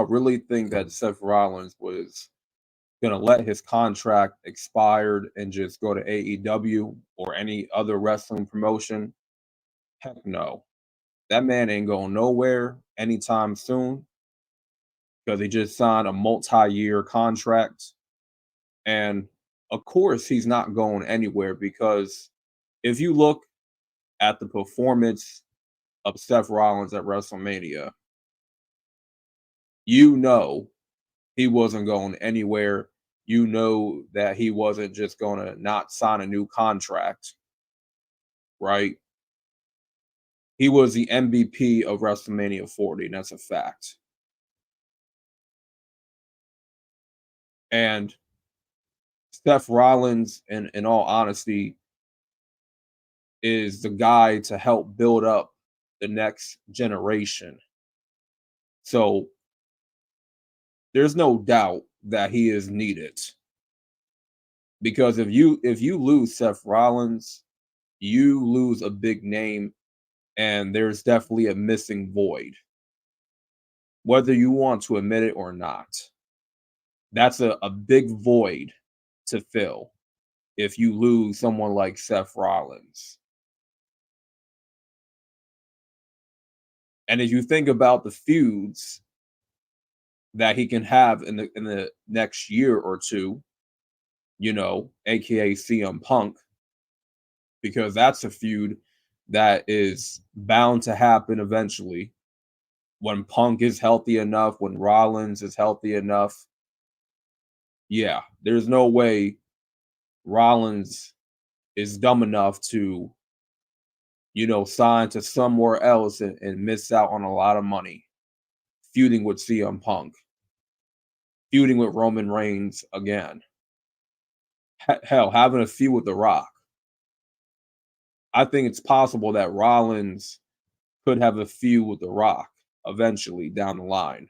really think that Seth Rollins was gonna let his contract expired and just go to AEW or any other wrestling promotion? Heck no. That man ain't going nowhere anytime soon because he just signed a multi-year contract. And of course, he's not going anywhere because if you look at the performance of Seth Rollins at WrestleMania, you know he wasn't going anywhere. You know that he wasn't just going to not sign a new contract, right? He was the MVP of WrestleMania 40, and that's a fact. And Seth Rollins, in all honesty, is the guy to help build up the next generation. So there's no doubt that he is needed because if you lose Seth Rollins, you lose a big name, and there's definitely a missing void, whether you want to admit it or not. That's a big void to fill if you lose someone like Seth Rollins. And if you think about the feuds that he can have in the next year or two, aka CM Punk, because that's a feud that is bound to happen eventually when Punk is healthy enough, when Rollins is healthy enough. Yeah, there's no way Rollins is dumb enough to, sign to somewhere else and miss out on a lot of money feuding with CM Punk, feuding with Roman Reigns again. Hell, having a feud with The Rock. I think it's possible that Rollins could have a feud with The Rock eventually down the line.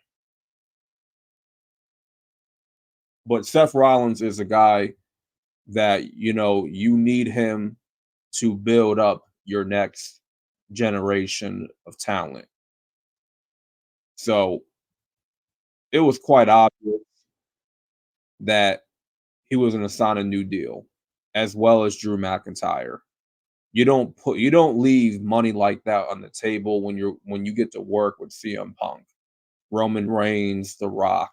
But Seth Rollins is a guy that, you need him to build up your next generation of talent. So it was quite obvious that he was going to sign a new deal, as well as Drew McIntyre. You don't leave money like that on the table when you get to work with CM Punk, Roman Reigns, The Rock.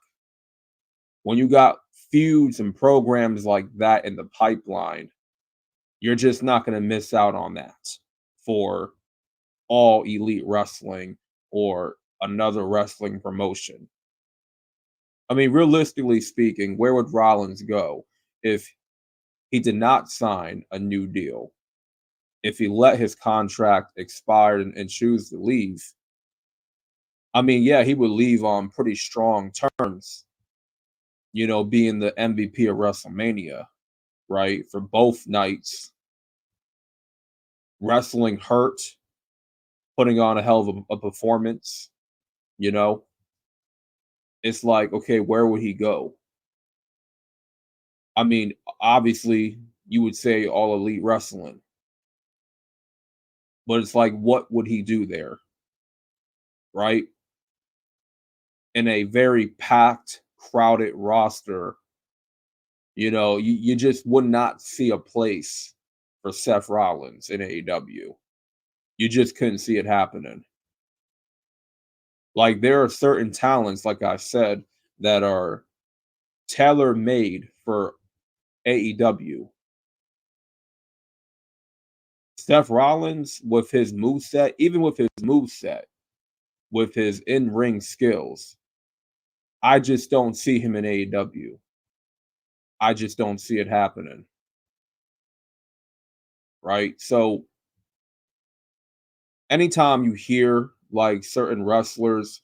When you got feuds and programs like that in the pipeline, you're just not going to miss out on that for All Elite Wrestling or another wrestling promotion. I mean, realistically speaking, where would Rollins go if he did not sign a new deal? If he let his contract expire and choose to leave? I mean, yeah, he would leave on pretty strong terms, being the MVP of WrestleMania, right? For both nights, wrestling hurt, putting on a hell of a performance, you know? It's like, okay, where would he go? I mean, obviously, you would say All Elite Wrestling, but it's like, what would he do there, right? In a very packed, crowded roster, you just would not see a place for Seth Rollins in AEW. You just couldn't see it happening. Like there are certain talents, like I said, that are tailor made for AEW. Seth Rollins, with his moveset, even with his moveset, with his in ring skills, I just don't see him in AEW. I just don't see it happening. Right. So anytime you hear like certain wrestlers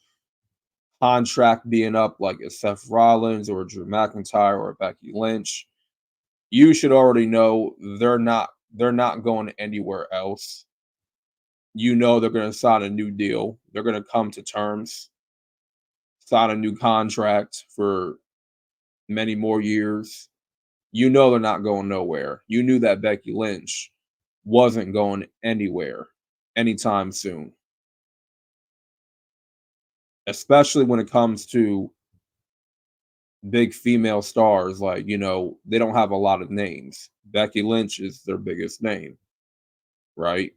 contract being up, like a Seth Rollins or a Drew McIntyre or a Becky Lynch, you should already know they're not going anywhere else. They're going to sign a new deal. They're going to come to terms, sign a new contract for many more years. They're not going nowhere. You knew that Becky Lynch wasn't going anywhere anytime soon. especially when it comes to big female stars. Like, they don't have a lot of names. Becky Lynch is their biggest name, right?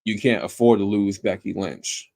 You can't afford to lose Becky Lynch.